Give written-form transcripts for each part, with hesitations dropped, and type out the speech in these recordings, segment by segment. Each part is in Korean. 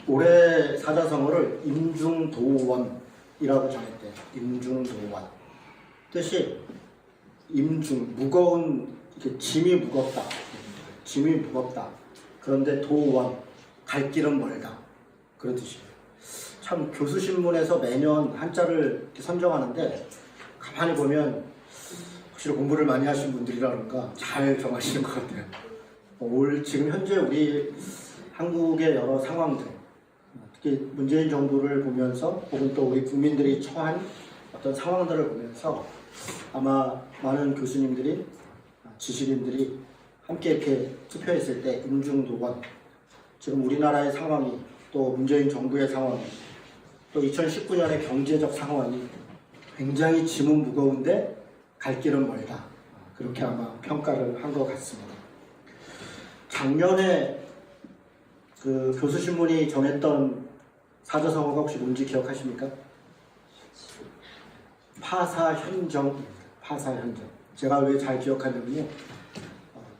올해 사자성어를 임중도원이라고 정했대요. 임중도원. 뜻이 임중, 무거운, 이렇게 짐이 무겁다. 짐이 무겁다. 그런데 도원, 갈 길은 멀다. 그런 뜻이에요. 참 교수신문에서 매년 한자를 이렇게 선정하는데 가만히 보면 확실히 공부를 많이 하신 분들이라든가 잘 정하시는 것 같아요. 지금 현재 우리 한국의 여러 상황들, 특히 문재인 정부를 보면서 혹은 또 우리 국민들이 처한 어떤 상황들을 보면서 아마 많은 교수님들이, 지식인들이 함께 이렇게 투표했을 때 임중도원, 지금 우리나라의 상황이 또 문재인 정부의 상황이 또 2019년의 경제적 상황이 굉장히 짐은 무거운데 갈 길은 멀다. 그렇게 아마 평가를 한 것 같습니다. 작년에 그 교수신문이 정했던 사자성어가 혹시 뭔지 기억하십니까? 파사현정입니다. 파사현정. 제가 왜 잘 기억하냐면요.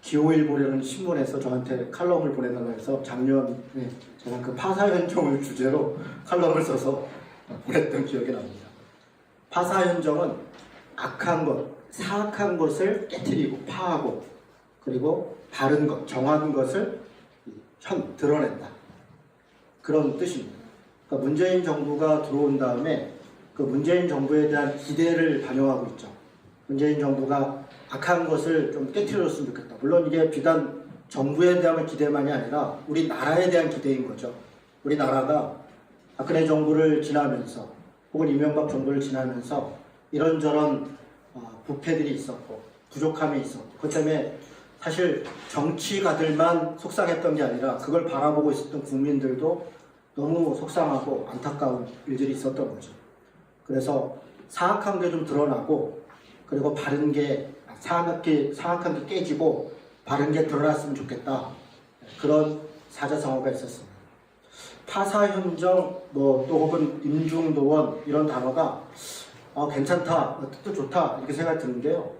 기호일보라는 신문에서 저한테 칼럼을 보내달라 해서 작년에 제가 그 파사현정을 주제로 칼럼을 써서 보냈던 기억이 납니다. 파사현정은 악한 것, 사악한 것을 깨트리고 파하고 그리고 바른 것, 정한 것을 드러낸다. 그런 뜻입니다. 그러니까 문재인 정부가 들어온 다음에 그 문재인 정부에 대한 기대를 반영하고 있죠. 문재인 정부가 악한 것을 좀 깨트렸으면 좋겠다. 물론 이게 비단 정부에 대한 기대만이 아니라 우리나라에 대한 기대인 거죠. 우리나라가 박근혜 정부를 지나면서 혹은 이명박 정부를 지나면서 이런저런 부패들이 있었고 부족함이 있었고 그 때문에 사실 정치가들만 속상했던 게 아니라 그걸 바라보고 있었던 국민들도 너무 속상하고 안타까운 일들이 있었던 거죠. 그래서 사악한 게 좀 드러나고 그리고 바른 게 사악한 게 깨지고 바른 게 드러났으면 좋겠다. 그런 사자성어가 있었습니다. 파사현정 또 혹은 임중도원 이런 단어가 괜찮다, 뜻도 좋다 이렇게 생각이 드는데요.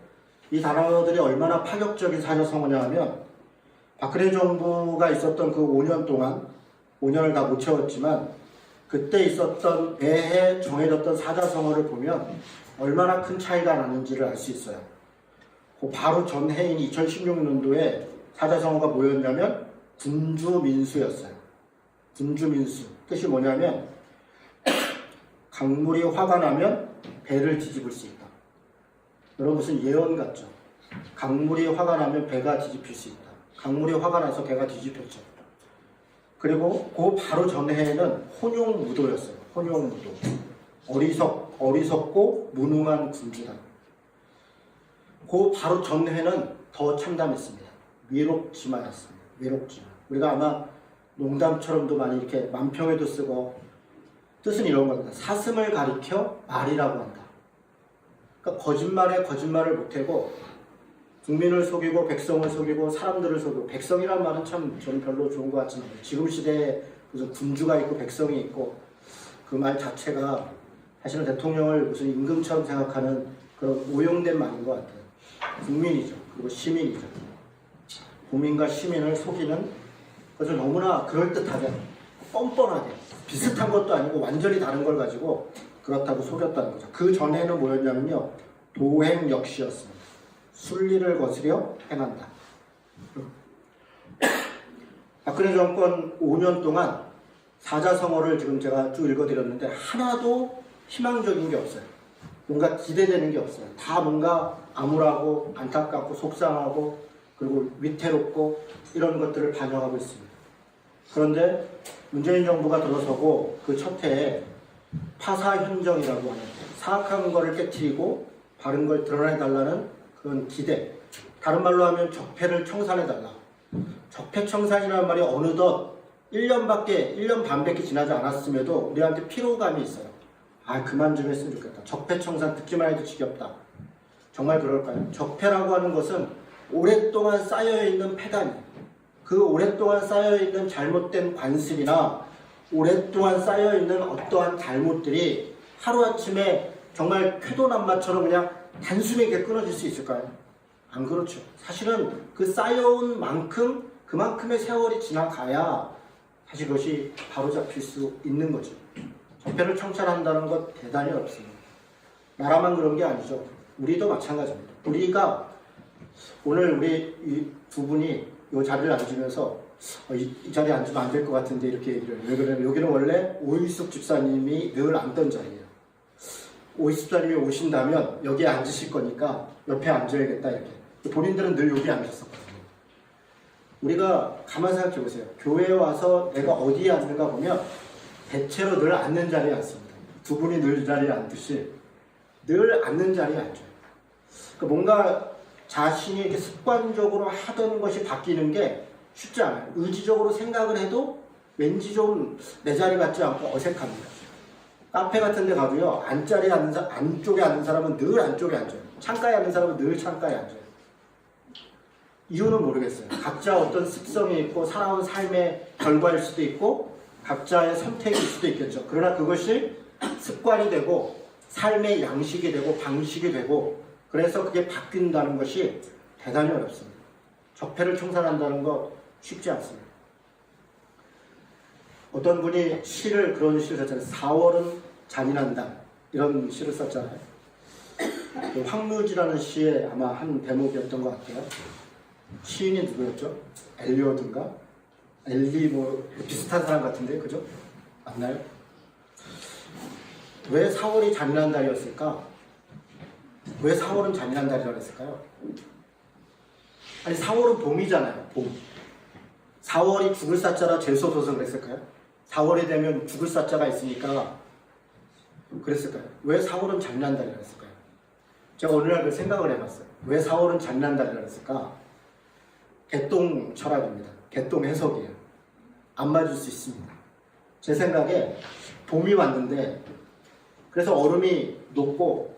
이 단어들이 얼마나 파격적인 사자성어냐 하면 박근혜 정부가 있었던 그 5년 동안 5년을 다 못 채웠지만 그때 있었던 매해 정해졌던 사자성어를 보면 얼마나 큰 차이가 나는지를 알 수 있어요. 그 바로 전해인 2016년도에 사자성어가 뭐였냐면 군주민수였어요. 군주민수. 뜻이 뭐냐면 강물이 화가 나면 배를 뒤집을 수 있다. 여러분 무슨 예언 같죠? 강물이 화가 나면 배가 뒤집힐 수 있다. 강물이 화가 나서 배가 뒤집혔죠. 그리고 그 바로 전해에는 혼용무도였어요. 혼용무도. 어리석고 무능한 군주다. 그 바로 전해는 더 참담했습니다. 위록지마였습니다. 위록지마. 우리가 아마 농담처럼도 많이 이렇게 만평에도 쓰고 뜻은 이런 겁니다. 사슴을 가리켜 말이라고 한다. 그러니까 거짓말에 거짓말을 못하고 국민을 속이고 백성을 속이고 사람들을 속이고 백성이란 말은 참 저는 별로 좋은 것 같지는 않아요. 지금 시대에 무슨 군주가 있고 백성이 있고 그 말 자체가 사실은 대통령을 무슨 임금처럼 생각하는 그런 오용된 말인 것 같아요. 국민이죠. 그리고 시민이죠. 국민과 시민을 속이는 것을 너무나 그럴듯하게 뻔뻔하게 비슷한 것도 아니고 완전히 다른 걸 가지고 그렇다고 속였다는 거죠. 그 전에는 뭐였냐면요. 도행역시였습니다. 순리를 거스려 행한다. 박근혜 정권 5년 동안 사자성어를 지금 제가 쭉 읽어드렸는데 하나도 희망적인 게 없어요. 뭔가 기대되는 게 없어요. 다 뭔가 암울하고 안타깝고 속상하고 그리고 위태롭고 이런 것들을 반영하고 있습니다. 그런데 문재인 정부가 들어서고 그 첫 해에 파사현정이라고 하는 사악한 거를 깨트리고 바른 걸 드러내달라는 그런 기대, 다른 말로 하면 적폐를 청산해달라. 적폐청산이라는 말이 어느덧 1년 반밖에 지나지 않았음에도 우리한테 피로감이 있어요. 그만 좀 했으면 좋겠다. 적폐청산 듣기만 해도 지겹다. 정말 그럴까요? 적폐라고 하는 것은 오랫동안 쌓여있는 폐단이에요. 그 오랫동안 쌓여있는 잘못된 관습이나 오랫동안 쌓여있는 어떠한 잘못들이 하루아침에 정말 쾌도난마처럼 그냥 단숨에 이렇게 끊어질 수 있을까요? 안 그렇죠. 사실은 그 쌓여온 만큼 그만큼의 세월이 지나가야 다시 그것이 바로잡힐 수 있는 거죠. 적폐를 청산한다는 것 대단히 어렵습니다. 나라만 그런 게 아니죠. 우리도 마찬가지입니다. 우리가 오늘 우리 이 두 분이 이 자리를 앉으면서 이 자리에 앉으면 안 될 것 같은데 이렇게 얘기를 해요. 왜 그러냐면 여기는 원래 오일숙 집사님이 늘 앉던 자리예요. 오일숙 집사님이 오신다면 여기에 앉으실 거니까 옆에 앉아야겠다 이렇게. 본인들은 늘 여기 앉았었거든요. 우리가 가만 생각해 보세요. 교회에 와서 내가 어디에 앉는가 보면 대체로 늘 앉는 자리에 앉습니다. 두 분이 늘 자리에 앉듯이 늘 앉는 자리에 앉아요. 그러니까 뭔가 자신이 이렇게 습관적으로 하던 것이 바뀌는 게 쉽지 않아요. 의지적으로 생각을 해도 왠지 좀 내 자리 같지 않고 어색합니다. 카페 같은 데 가도요, 안쪽에 앉는 사람은 늘 안쪽에 앉아요. 창가에 앉는 사람은 늘 창가에 앉아요. 이유는 모르겠어요. 각자 어떤 습성이 있고 살아온 삶의 결과일 수도 있고 각자의 선택일 수도 있겠죠. 그러나 그것이 습관이 되고 삶의 양식이 되고 방식이 되고 그래서 그게 바뀐다는 것이 대단히 어렵습니다. 적폐를 청산한다는 거 쉽지 않습니다. 어떤 분이 그런 시를 썼잖아요. 4월은 잔인한다. 이런 시를 썼잖아요. 황무지라는 시의 아마 한 대목이었던 것 같아요. 시인이 누구였죠? 엘리어드인가? 비슷한 사람 같은데, 그죠? 맞나요? 왜 4월이 잔인한 달이었을까? 왜 4월은 잔인한 달이라고 했을까요? 아니 4월은 봄이잖아요. 봄. 4월이 죽을 사자라 재수없어서 그랬을까요? 4월이 되면 죽을 사자가 있으니까 그랬을까요? 왜 4월은 잔인한 달이라고 했을까요? 제가 오늘날 그 생각을 해봤어요. 왜 4월은 잔인한 달이라고 했을까? 개똥 철학입니다. 개똥 해석이에요. 안 맞을 수 있습니다. 제 생각에 봄이 왔는데 그래서 얼음이 녹고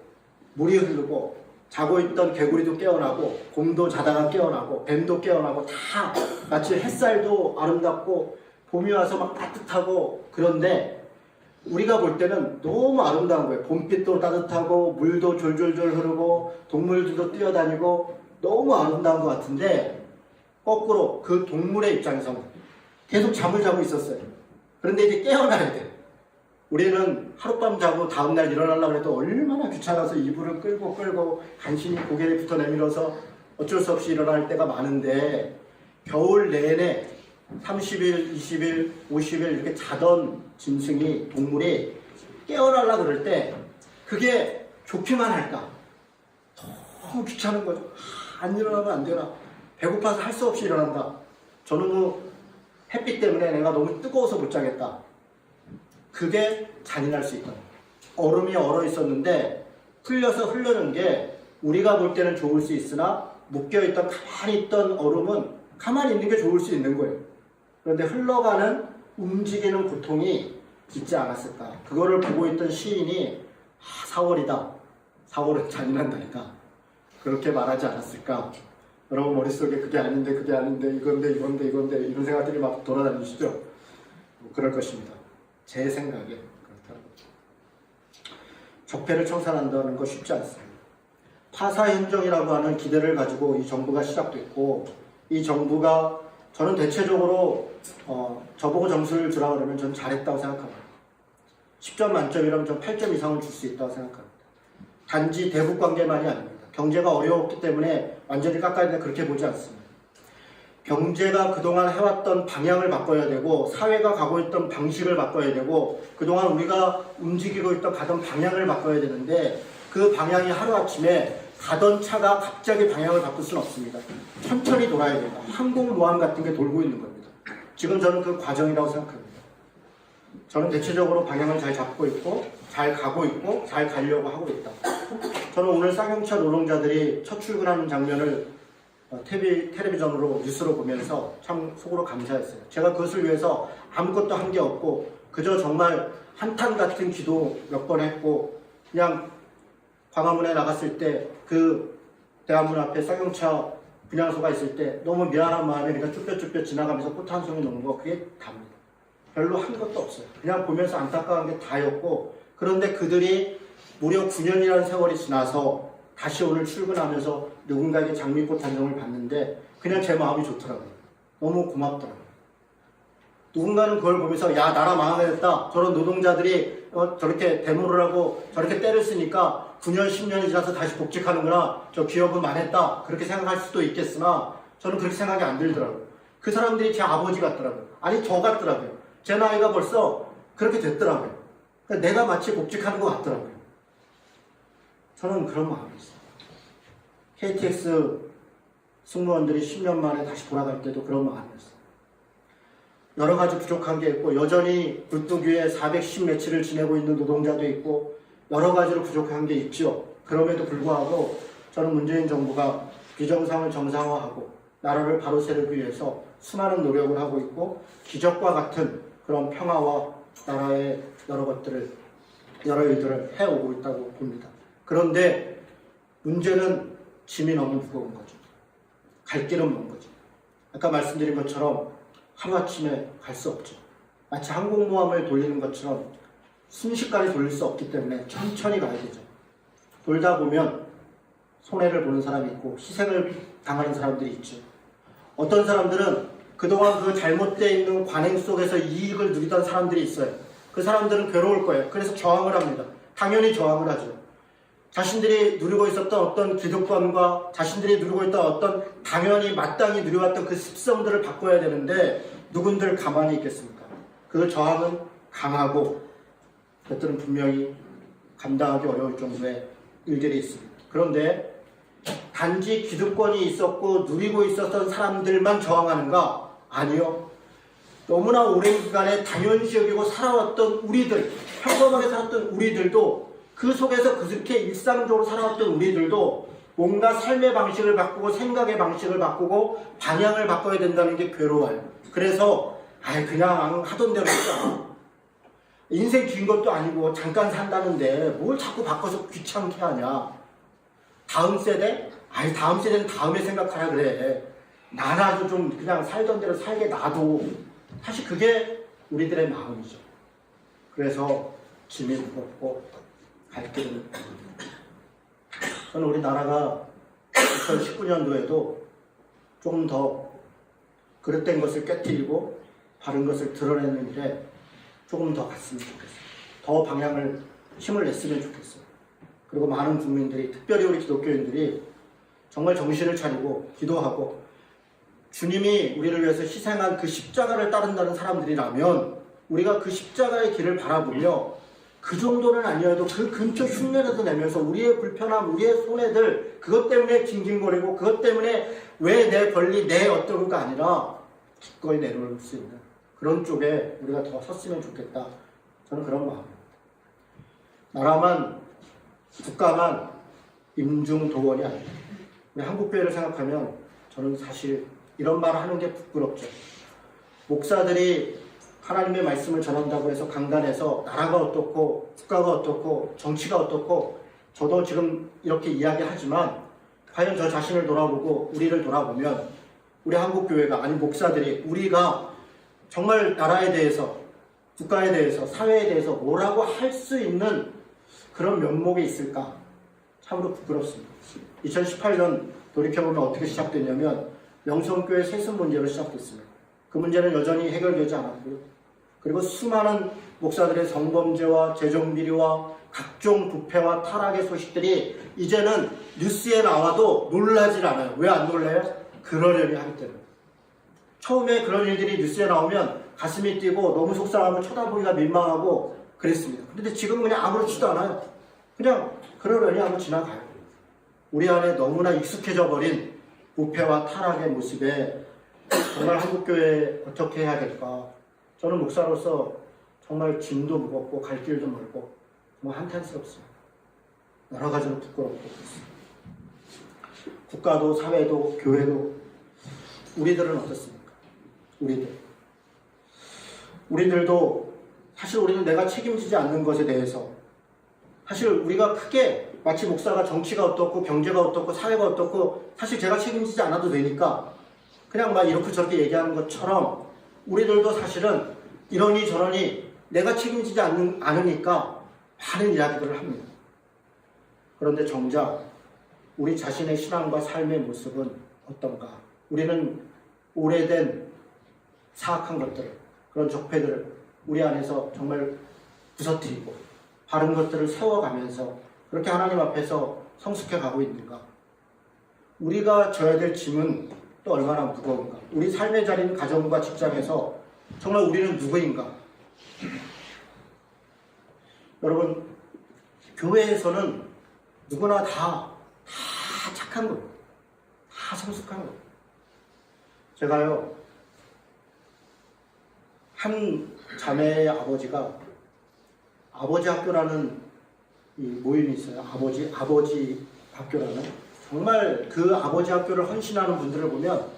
물이 흐르고 자고 있던 개구리도 깨어나고 곰도 자다가 깨어나고 뱀도 깨어나고 다 마치 햇살도 아름답고 봄이 와서 막 따뜻하고 그런데 우리가 볼 때는 너무 아름다운 거예요. 봄빛도 따뜻하고 물도 졸졸졸 흐르고 동물들도 뛰어다니고 너무 아름다운 것 같은데 거꾸로 그 동물의 입장에서는 계속 잠을 자고 있었어요. 그런데 이제 깨어나야 돼. 우리는 하룻밤 자고 다음날 일어나려고 해도 얼마나 귀찮아서 이불을 끌고 간신히 고개를 붙어 내밀어서 어쩔 수 없이 일어날 때가 많은데 겨울 내내 30일, 20일, 50일 이렇게 자던 짐승이 동물이 깨어나려고 그럴 때 그게 좋기만 할까? 너무 귀찮은 거죠. 안 일어나면 안 되나? 배고파서 할 수 없이 일어난다. 저는 햇빛 때문에 내가 너무 뜨거워서 못 자겠다. 그게 잔인할 수 있거든요. 얼음이 얼어 있었는데 풀려서 흐르는 게 우리가 볼 때는 좋을 수 있으나 묶여있던 가만히 있던 얼음은 가만히 있는 게 좋을 수 있는 거예요. 그런데 흘러가는 움직이는 고통이 있지 않았을까. 그거를 보고 있던 시인이 4월이다. 4월은 잔인한 달이다. 그렇게 말하지 않았을까. 여러분 머릿속에 그게 아닌데 이건데 이런 생각들이 막 돌아다니시죠? 그럴 것입니다. 제 생각에 그렇다고. 적폐를 청산한다는 거 쉽지 않습니다. 파사행정이라고 하는 기대를 가지고 이 정부가 시작됐고 이 정부가 저는 대체적으로 저보고 점수를 주라 그러면 전 잘했다고 생각합니다. 10점 만점이라면 전 8점 이상을 줄 수 있다고 생각합니다. 단지 대북관계만이 아닙니다. 경제가 어려웠기 때문에 완전히 깎아야 되는데 그렇게 보지 않습니다. 경제가 그동안 해왔던 방향을 바꿔야 되고 사회가 가고 있던 방식을 바꿔야 되고 그동안 우리가 움직이고 있던 가던 방향을 바꿔야 되는데 그 방향이 하루아침에 가던 차가 갑자기 방향을 바꿀 수는 없습니다. 천천히 돌아야 된다. 항공모함 같은 게 돌고 있는 겁니다. 지금 저는 그 과정이라고 생각합니다. 저는 대체적으로 방향을 잘 잡고 있고 잘 가고 있고 잘 가려고 하고 있다. 저는 오늘 쌍용차 노동자들이 첫 출근하는 장면을 텔레비전으로 뉴스로 보면서 참 속으로 감사했어요. 제가 그것을 위해서 아무것도 한 게 없고 그저 정말 한탄 같은 기도 몇 번 했고 그냥 광화문에 나갔을 때 그 대한문 앞에 쌍용차 분향소가 있을 때 너무 미안한 마음에 그냥 쭈뼛쭈뼛 지나가면서 꽃 한 송이 놓는 거 그게 답니다. 별로 한 것도 없어요. 그냥 보면서 안타까운 게 다였고 그런데 그들이 무려 9년이라는 세월이 지나서 다시 오늘 출근하면서 누군가에게 장미꽃 한 송을 봤는데 그냥 제 마음이 좋더라고요. 너무 고맙더라고요. 누군가는 그걸 보면서 야 나라 망하겠다. 저런 노동자들이 저렇게 데모를 하고 저렇게 때를 쓰니까 9년 10년이 지나서 다시 복직하는구나. 저 기업은 망했다. 그렇게 생각할 수도 있겠으나 저는 그렇게 생각이 안 들더라고요. 그 사람들이 제 아버지 같더라고요. 아니 저 같더라고요. 제 나이가 벌써 그렇게 됐더라고요. 그러니까 내가 마치 복직하는 것 같더라고요. 저는 그런 마음이 있어요. KTX 승무원들이 10년 만에 다시 돌아갈 때도 그런 마음이었어요. 여러 가지 부족한 게 있고 여전히 불뚝위에 410 며칠을 지내고 있는 노동자도 있고 여러 가지로 부족한 게 있죠. 그럼에도 불구하고 저는 문재인 정부가 비정상을 정상화하고 나라를 바로 세우기 위해서 수많은 노력을 하고 있고 기적과 같은 그런 평화와 나라의 여러 일들을 해오고 있다고 봅니다. 그런데 문제는 짐이 너무 무거운 거죠. 갈 길은 먼 거죠. 아까 말씀드린 것처럼 하루아침에 갈 수 없죠. 마치 항공모함을 돌리는 것처럼 순식간에 돌릴 수 없기 때문에 천천히 가야 되죠. 돌다 보면 손해를 보는 사람이 있고 희생을 당하는 사람들이 있죠. 어떤 사람들은 그동안 그 잘못되어 있는 관행 속에서 이익을 누리던 사람들이 있어요. 그 사람들은 괴로울 거예요. 그래서 저항을 합니다. 당연히 저항을 하죠. 자신들이 누리고 있었던 어떤 기득권과 자신들이 누리고 있던 어떤 당연히 마땅히 누려왔던 그 습성들을 바꿔야 되는데 누군들 가만히 있겠습니까? 그 저항은 강하고 그것들은 분명히 감당하기 어려울 정도의 일들이 있습니다. 그런데 단지 기득권이 있었고 누리고 있었던 사람들만 저항하는가? 아니요. 너무나 오랜 기간에 당연시 여기고 살아왔던 우리들, 평범하게 살았던 우리들도 그 속에서 그렇게 일상적으로 살아왔던 우리들도 뭔가 삶의 방식을 바꾸고 생각의 방식을 바꾸고 방향을 바꿔야 된다는 게 괴로워요. 그래서 그냥 하던 대로 하자. 인생 긴 것도 아니고 잠깐 산다는데 뭘 자꾸 바꿔서 귀찮게 하냐. 다음 세대? 다음 세대는 다음에 생각하라 그래. 나라도 좀 그냥 살던 대로 살게 놔도. 사실 그게 우리들의 마음이죠. 그래서 짐이 무겁고 갈 길은 저는 우리나라가 2019년도에도 조금 더 그릇된 것을 깨뜨리고 바른 것을 드러내는 일에 조금 더 갔으면 좋겠어요. 더 방향을 힘을 냈으면 좋겠어요. 그리고 많은 국민들이, 특별히 우리 기독교인들이 정말 정신을 차리고 기도하고 주님이 우리를 위해서 희생한 그 십자가를 따른다는 사람들이라면 우리가 그 십자가의 길을 바라보며 그 정도는 아니어도 그 근처 흉내라도 내면서 우리의 불편함, 우리의 손해들 그것 때문에 징징거리고 그것 때문에 왜 내 권리, 내 어떠고가 아니라 기꺼이 내려올 수 있는 그런 쪽에 우리가 더 섰으면 좋겠다. 저는 그런 마음입니다. 나라만, 국가만 임중도원이 아닙니다. 우리 한국교회를 생각하면 저는 사실 이런 말을 하는 게 부끄럽죠. 목사들이 하나님의 말씀을 전한다고 해서 강단에서 나라가 어떻고 국가가 어떻고 정치가 어떻고 저도 지금 이렇게 이야기하지만 과연 저 자신을 돌아보고 우리를 돌아보면 우리 한국교회가 아니 목사들이 우리가 정말 나라에 대해서 국가에 대해서 사회에 대해서 뭐라고 할 수 있는 그런 면목이 있을까? 참으로 부끄럽습니다. 2018년 돌이켜보면 어떻게 시작됐냐면 명성교회 세습 문제로 시작됐습니다. 그 문제는 여전히 해결되지 않았고요. 그리고 수많은 목사들의 성범죄와 재정비리와 각종 부패와 타락의 소식들이 이제는 뉴스에 나와도 놀라질 않아요. 왜 안 놀라요? 그러려니 하기 때문에. 처음에 그런 일들이 뉴스에 나오면 가슴이 뛰고 너무 속상하고 쳐다보기가 민망하고 그랬습니다. 그런데 지금은 그냥 아무렇지도 않아요. 그냥 그러려니 하고 지나가요. 우리 안에 너무나 익숙해져 버린 부패와 타락의 모습에 정말 한국교회 어떻게 해야 될까? 저는 목사로서 정말 짐도 무겁고 갈 길도 멀고 정말 한탄스럽습니다. 여러 가지로 부끄럽고 그렇습니다. 국가도 사회도 교회도 우리들은 어떻습니까? 우리들도 사실 우리는 내가 책임지지 않는 것에 대해서 사실 우리가 크게 마치 목사가 정치가 어떻고 경제가 어떻고 사회가 어떻고 사실 제가 책임지지 않아도 되니까 그냥 막 이렇게 저렇게 얘기하는 것처럼 우리들도 사실은 이러니 저러니 내가 책임지지 않으니까 많은 이야기들을 합니다. 그런데 정작 우리 자신의 신앙과 삶의 모습은 어떤가? 우리는 오래된 사악한 것들을 그런 적폐들을 우리 안에서 정말 부서뜨리고 바른 것들을 세워가면서 그렇게 하나님 앞에서 성숙해 가고 있는가? 우리가 져야 될 짐은 또 얼마나 무거운가? 우리 삶의 자리인 가정과 직장에서 정말 우리는 누구인가? 여러분, 교회에서는 누구나 다 착한 거예요. 다 성숙한 거예요. 제가요, 한 자매의 아버지가 아버지 학교라는 이 모임이 있어요. 아버지 학교라는. 정말 그 아버지 학교를 헌신하는 분들을 보면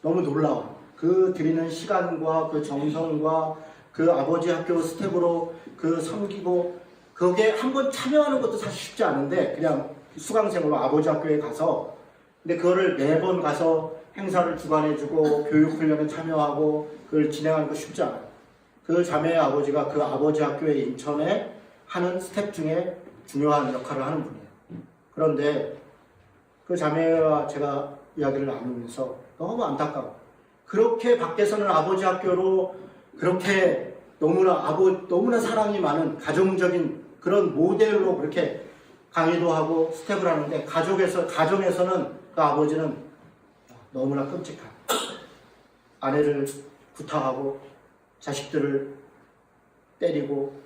너무 놀라워. 그 드리는 시간과 그 정성과 그 아버지 학교 스텝으로 그 섬기고 거기에 한번 참여하는 것도 사실 쉽지 않은데 그냥 수강생으로 아버지 학교에 가서 근데 그거를 매번 가서 행사를 주관해주고 교육훈련에 참여하고 그걸 진행하는 거 쉽지 않아요. 그 자매의 아버지가 그 아버지 학교에 인천에 하는 스텝 중에 중요한 역할을 하는 분이에요. 그런데 그 자매와 제가 이야기를 나누면서 너무 안타까워. 그렇게 밖에서는 아버지 학교로 그렇게 너무나 사랑이 많은 가정적인 그런 모델로 그렇게 강의도 하고 스텝을 하는데 가정에서는 그 아버지는 너무나 끔찍한 아내를 구타하고 자식들을 때리고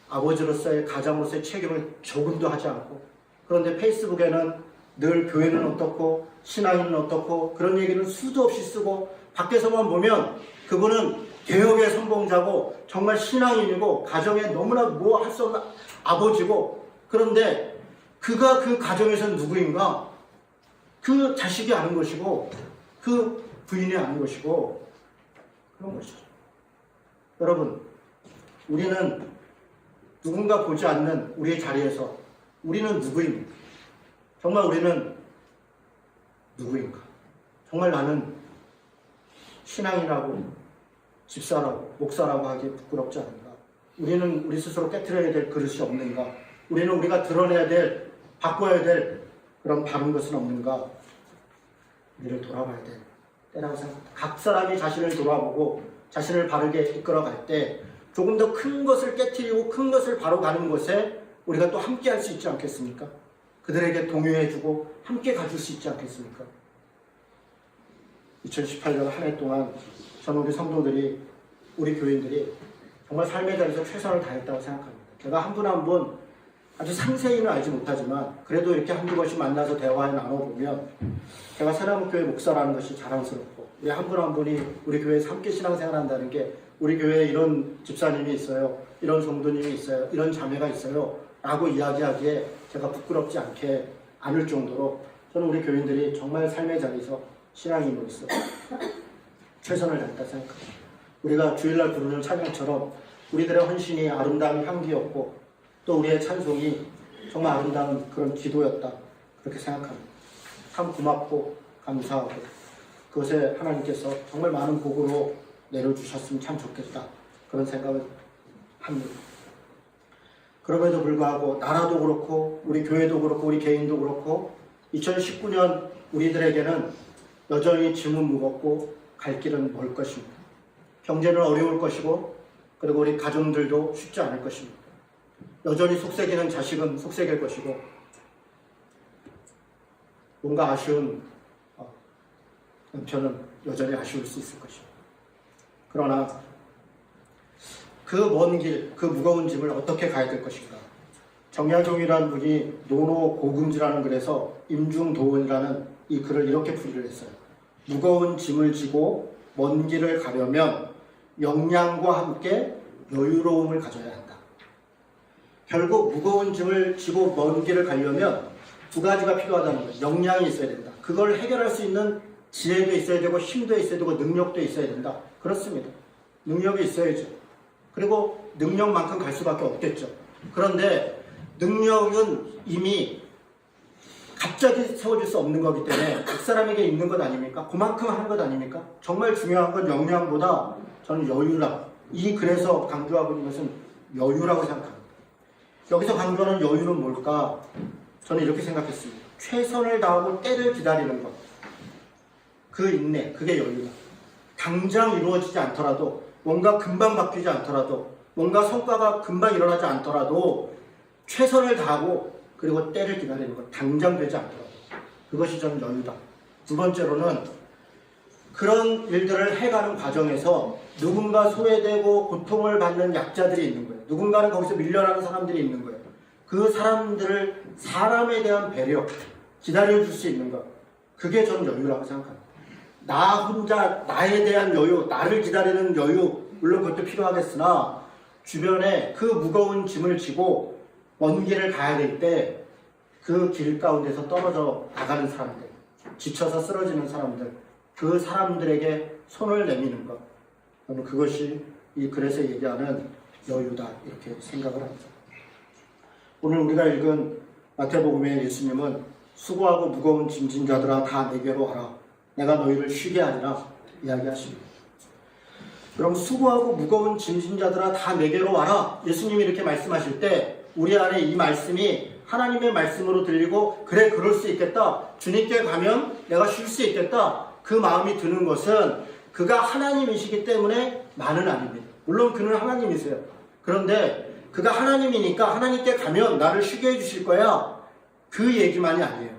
아버지로서의 가장으로서의 책임을 조금도 하지 않고 그런데 페이스북에는 늘 교회는 어떻고 신앙인은 어떻고 그런 얘기는 수도 없이 쓰고 밖에서만 보면 그분은 개혁의 선봉자고 정말 신앙인이고 가정에 너무나 뭐 할 수 없는 아버지고 그런데 그가 그 가정에서는 누구인가? 그 자식이 아는 것이고 그 부인이 아는 것이고 그런 것이죠. 여러분, 우리는 누군가 보지 않는 우리의 자리에서 우리는 누구입니까? 정말 우리는 누구인가? 정말 나는 신앙이라고 집사라고 목사라고 하기 부끄럽지 않은가? 우리는 우리 스스로 깨트려야 될 그릇이 없는가? 우리는 우리가 드러내야 될 바꿔야 될 그런 바른 것은 없는가? 우리를 돌아봐야 될 때라고 생각합니다. 각 사람이 자신을 돌아보고 자신을 바르게 이끌어갈 때 조금 더 큰 것을 깨트리고 큰 것을 바로 가는 것에 우리가 또 함께 할 수 있지 않겠습니까? 그들에게 동요해주고 함께 가줄 수 있지 않겠습니까? 2018년 한 해 동안 저는 우리 성도들이 우리 교인들이 정말 삶의 자리에서 최선을 다했다고 생각합니다. 제가 한 분 한 분 아주 상세히는 알지 못하지만 그래도 이렇게 한두 번씩 만나서 대화에 나눠보면 제가 새나무교회 목사라는 것이 자랑스럽고 우리 한 분 한 분이 우리 교회에서 함께 신앙생활 한다는 게 우리 교회에 이런 집사님이 있어요, 이런 성도님이 있어요, 이런 자매가 있어요 라고 이야기하기에 제가 부끄럽지 않을 정도로 저는 우리 교인들이 정말 삶의 자리에서 신앙인으로서 최선을 다했다 생각합니다. 우리가 주일날 부르는 찬양처럼 우리들의 헌신이 아름다운 향기였고 또 우리의 찬송이 정말 아름다운 그런 기도였다 그렇게 생각합니다. 참 고맙고 감사하고 그것에 하나님께서 정말 많은 복으로 내려주셨으면 참 좋겠다 그런 생각을 합니다. 그럼에도 불구하고 나라도 그렇고 우리 교회도 그렇고 우리 개인도 그렇고 2019년 우리들에게는 여전히 짐은 무겁고 갈 길은 멀 것입니다. 경제는 어려울 것이고 그리고 우리 가정들도 쉽지 않을 것입니다. 여전히 속색이는 자식은 속색일 것이고 뭔가 아쉬운 남편은 여전히 아쉬울 수 있을 것입니다. 그러나 그 먼 길, 그 무거운 짐을 어떻게 가야 될 것인가? 정약용이라는 분이 노노고금지라는 글에서 임중도원이라는 이 글을 이렇게 풀이를 했어요. 무거운 짐을 지고 먼 길을 가려면 역량과 함께 여유로움을 가져야 한다. 결국 무거운 짐을 지고 먼 길을 가려면 두 가지가 필요하다는 거예요. 역량이 있어야 된다. 그걸 해결할 수 있는 지혜도 있어야 되고 힘도 있어야 되고 능력도 있어야 된다. 그렇습니다. 능력이 있어야죠. 그리고 능력만큼 갈 수밖에 없겠죠. 그런데 능력은 이미 갑자기 세워질 수 없는 거기 때문에 그 사람에게 있는 것 아닙니까? 그만큼 하는 것 아닙니까? 정말 중요한 건 역량보다 저는 여유라. 이 글에서 강조하고 있는 것은 여유라고 생각합니다. 여기서 강조하는 여유는 뭘까? 저는 이렇게 생각했습니다. 최선을 다하고 때를 기다리는 것. 그 인내, 그게 여유다. 당장 이루어지지 않더라도 뭔가 금방 바뀌지 않더라도, 뭔가 성과가 금방 일어나지 않더라도 최선을 다하고 그리고 때를 기다리는 것, 당장 되지 않더라도 그것이 저는 여유다. 두 번째로는 그런 일들을 해가는 과정에서 누군가 소외되고 고통을 받는 약자들이 있는 거예요. 누군가는 거기서 밀려나는 사람들이 있는 거예요. 그 사람들을 사람에 대한 배려, 기다려줄 수 있는 것, 그게 저는 여유라고 생각합니다. 나 혼자 나에 대한 여유, 나를 기다리는 여유, 물론 그것도 필요하겠으나 주변에 그 무거운 짐을 지고 먼 길을 가야 될 때 그 길 가운데서 떨어져 나가는 사람들, 지쳐서 쓰러지는 사람들, 그 사람들에게 손을 내미는 것, 저는 그것이 이 글에서 얘기하는 여유다, 이렇게 생각을 합니다. 오늘 우리가 읽은 마태복음의 예수님은 수고하고 무거운 짐진 자들아 다 내게로 와라, 내가 너희를 쉬게 하리라 이야기하십니다. 그럼 수고하고 무거운 짐진 자들아 다 내게로 와라, 예수님이 이렇게 말씀하실 때 우리 안에 이 말씀이 하나님의 말씀으로 들리고, 그래 그럴 수 있겠다, 주님께 가면 내가 쉴 수 있겠다, 그 마음이 드는 것은 그가 하나님이시기 때문에 만은 아닙니다. 물론 그는 하나님이세요. 그런데 그가 하나님이니까 하나님께 가면 나를 쉬게 해주실 거야, 그 얘기만이 아니에요.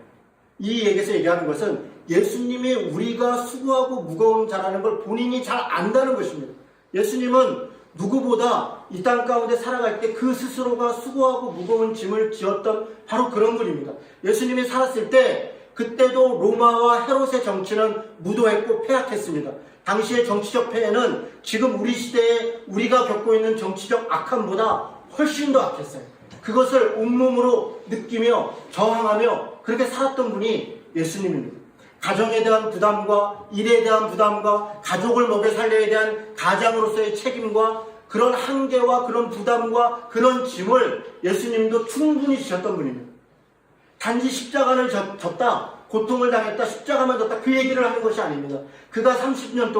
이 얘기에서 얘기하는 것은 예수님이 우리가 수고하고 무거운 자라는 걸 본인이 잘 안다는 것입니다. 예수님은 누구보다 이 땅 가운데 살아갈 때 그 스스로가 수고하고 무거운 짐을 지었던 바로 그런 분입니다. 예수님이 살았을 때 그때도 로마와 헤롯의 정치는 무도했고 패약했습니다. 당시의 정치적 폐해는 지금 우리 시대에 우리가 겪고 있는 정치적 악함보다 훨씬 더 악했어요. 그것을 온몸으로 느끼며 저항하며 그렇게 살았던 분이 예수님입니다. 가정에 대한 부담과 일에 대한 부담과 가족을 먹여 살려야 대한 가장으로서의 책임과 그런 한계와 그런 부담과 그런 짐을 예수님도 충분히 지셨던 분입니다. 단지 십자가를 졌다, 고통을 당했다, 십자가만 졌다, 그 얘기를 하는 것이 아닙니다. 그가 33년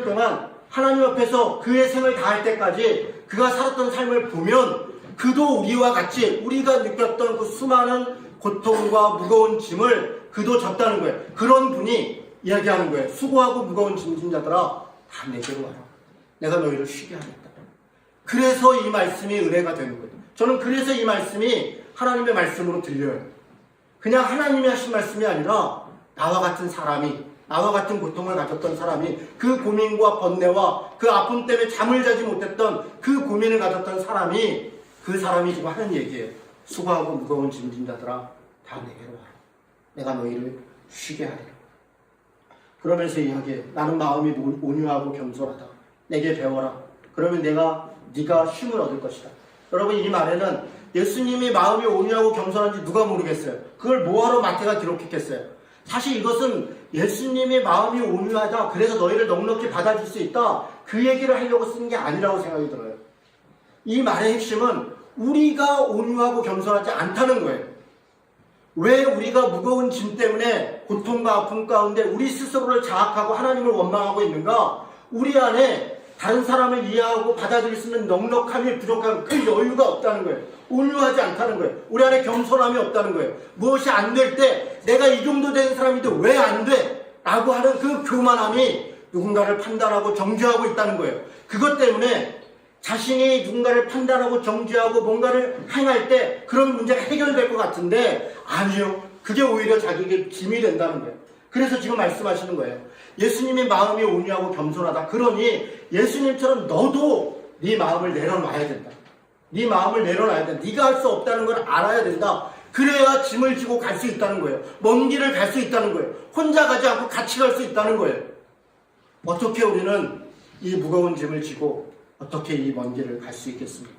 동안 하나님 앞에서 그의 생을 다할 때까지 그가 살았던 삶을 보면 그도 우리와 같이 우리가 느꼈던 그 수많은 고통과 무거운 짐을 그도 졌다는 거예요. 그런 분이 이야기하는 거예요. 수고하고 무거운 짐진 자들아 다 내게로 와라, 내가 너희를 쉬게 하겠다. 그래서 이 말씀이 은혜가 되는 거예요. 저는 그래서 이 말씀이 하나님의 말씀으로 들려요. 그냥 하나님이 하신 말씀이 아니라 나와 같은 사람이, 나와 같은 고통을 가졌던 사람이, 그 고민과 번뇌와 그 아픔 때문에 잠을 자지 못했던 그 고민을 가졌던 사람이, 그 사람이 지금 하는 얘기예요. 수고하고 무거운 짐진 자들아 다 내게로 와라, 내가 너희를 쉬게 하리라. 그러면서 이야기해요. 나는 마음이 온유하고 겸손하다, 내게 배워라, 그러면 네가 쉼을 얻을 것이다. 여러분, 이 말에는 예수님이 마음이 온유하고 겸손한지 누가 모르겠어요. 그걸 뭐하러 마태가 기록했겠어요. 사실 이것은 예수님이 마음이 온유하다, 그래서 너희를 넉넉히 받아줄 수 있다, 그 얘기를 하려고 쓴 게 아니라고 생각이 들어요. 이 말의 핵심은 우리가 온유하고 겸손하지 않다는 거예요. 왜 우리가 무거운 짐 때문에 고통과 아픔 가운데 우리 스스로를 자학하고 하나님을 원망하고 있는가? 우리 안에 다른 사람을 이해하고 받아들일 수 있는 넉넉함이 부족한 그 여유가 없다는 거예요. 온유하지 않다는 거예요. 우리 안에 겸손함이 없다는 거예요. 무엇이 안 될 때 내가 이 정도 된 사람인데 왜 안 돼? 라고 하는 그 교만함이 누군가를 판단하고 정죄하고 있다는 거예요. 그것 때문에 자신이 누군가를 판단하고 정죄하고 뭔가를 행할 때 그런 문제가 해결될 것 같은데 아니요. 그게 오히려 자기에게 짐이 된다는 거예요. 그래서 지금 말씀하시는 거예요. 예수님의 마음이 온유하고 겸손하다. 그러니 예수님처럼 너도 네 마음을 내려놔야 된다. 네 마음을 내려놔야 된다. 네가 할 수 없다는 걸 알아야 된다. 그래야 짐을 지고 갈 수 있다는 거예요. 먼 길을 갈 수 있다는 거예요. 혼자 가지 않고 같이 갈 수 있다는 거예요. 어떻게 우리는 이 무거운 짐을 지고 어떻게 이 먼 길을 갈 수 있겠습니까?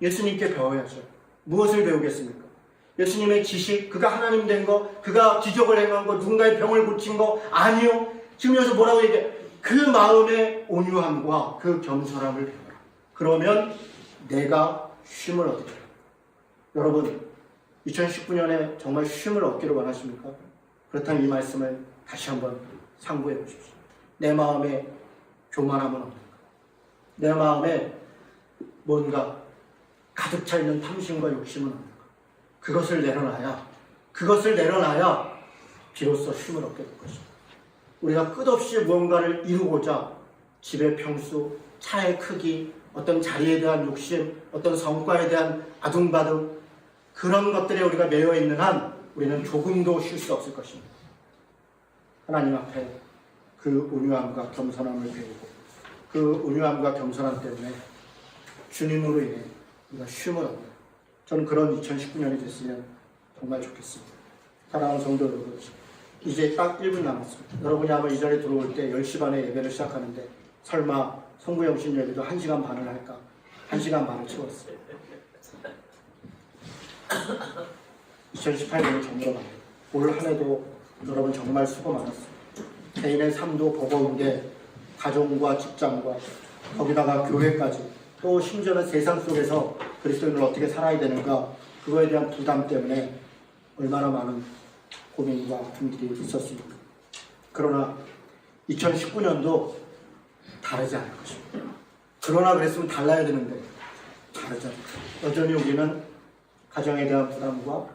예수님께 배워야죠. 무엇을 배우겠습니까? 예수님의 지식, 그가 하나님 된 거, 그가 기적을 행한 거, 누군가의 병을 고친 거, 아니요. 지금 여기서 뭐라고 얘기해? 그 마음의 온유함과 그 겸손함을 배워라. 그러면 내가 쉼을 얻으리라. 여러분, 2019년에 정말 쉼을 얻기를 원하십니까? 그렇다면 이 말씀을 다시 한번 상고해 보십시오. 내 마음에 교만함은 없는가? 내 마음에 뭔가 가득 차 있는 탐심과 욕심은 없는가? 그것을 내려놔야 비로소 쉼을 얻게 될 것입니다. 우리가 끝없이 무언가를 이루고자 집의 평수, 차의 크기, 어떤 자리에 대한 욕심, 어떤 성과에 대한 아둥바둥, 그런 것들에 우리가 매여 있는 한 우리는 조금도 쉴 수 없을 것입니다. 하나님 앞에 그 온유함과 겸손함을 배우고 그 온유함과 겸손함 때문에 주님으로 인해 우리가 쉼을 얻는, 저는 그런 2019년이 됐으면 정말 좋겠습니다. 사랑하는 성도 여러분, 이제 딱 1분 남았습니다. 여러분이 아마 이 자리에 들어올 때 10시 반에 예배를 시작하는데 설마 송구영신 예배도 1시간 반을 할까? 1시간 반을 채웠어요. 2018년이 정리가 많아요. 올 한 해도 여러분 정말 수고 많았어요. 개인의 삶도 버거운 게 가정과 직장과 거기다가 교회까지, 또 심지어는 세상 속에서 그리스도인을 어떻게 살아야 되는가, 그거에 대한 부담 때문에 얼마나 많은 고민과 아픔들이 있었습니까? 그러나 2019년도 다르지 않을 것입니다. 그러나 그랬으면 달라야 되는데 다르지 않습니다. 여전히 우리는 가정에 대한 부담과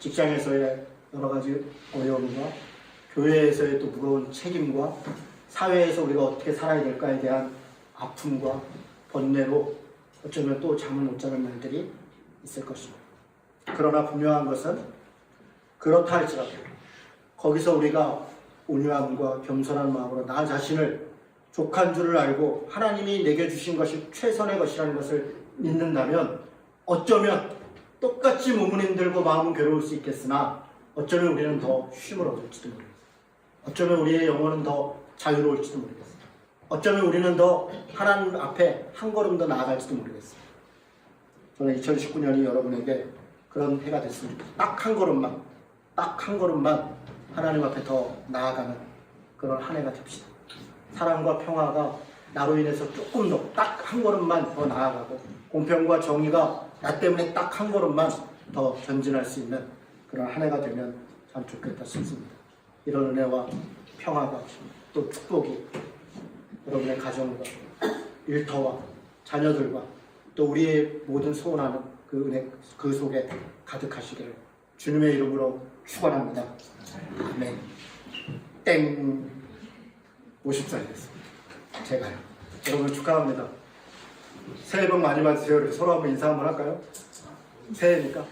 직장에서의 여러 가지 어려움과 교회에서의 또 무거운 책임과 사회에서 우리가 어떻게 살아야 될까에 대한 아픔과 번뇌로 어쩌면 또 잠을 못 자는 날들이 있을 것입니다. 그러나 분명한 것은 그렇다 할지라도 거기서 우리가 온유함과 겸손한 마음으로 나 자신을 족한 줄을 알고 하나님이 내게 주신 것이 최선의 것이라는 것을 믿는다면 어쩌면 똑같이 몸은 힘들고 마음은 괴로울 수 있겠으나 어쩌면 우리는 더 쉼을 얻을지도 모르겠어요. 어쩌면 우리의 영혼은 더 자유로울지도 모르겠어요. 어쩌면 우리는 더 하나님 앞에 한 걸음 더 나아갈지도 모르겠어요. 저는 2019년이 여러분에게 그런 해가 됐습니다. 딱 한 걸음만 하나님 앞에 더 나아가는 그런 한 해가 됩시다. 사랑과 평화가 나로 인해서 조금 더 딱 한 걸음만 더 나아가고 공평과 정의가 나 때문에 딱 한 걸음만 더 전진할 수 있는 그런 한 해가 되면 참 좋겠다 싶습니다. 이런 은혜와 평화가 또 축복이 여러분의 가정과 일터와 자녀들과 또 우리의 모든 소원하는 그 은혜 그 속에 가득하시기를 주님의 이름으로 축원합니다. 아멘. 땡 50살 됐습니다. 제가요. 여러분 축하합니다. 새해 복 많이 받으세요. 서로 한번 인사 한번 할까요? 새해니까.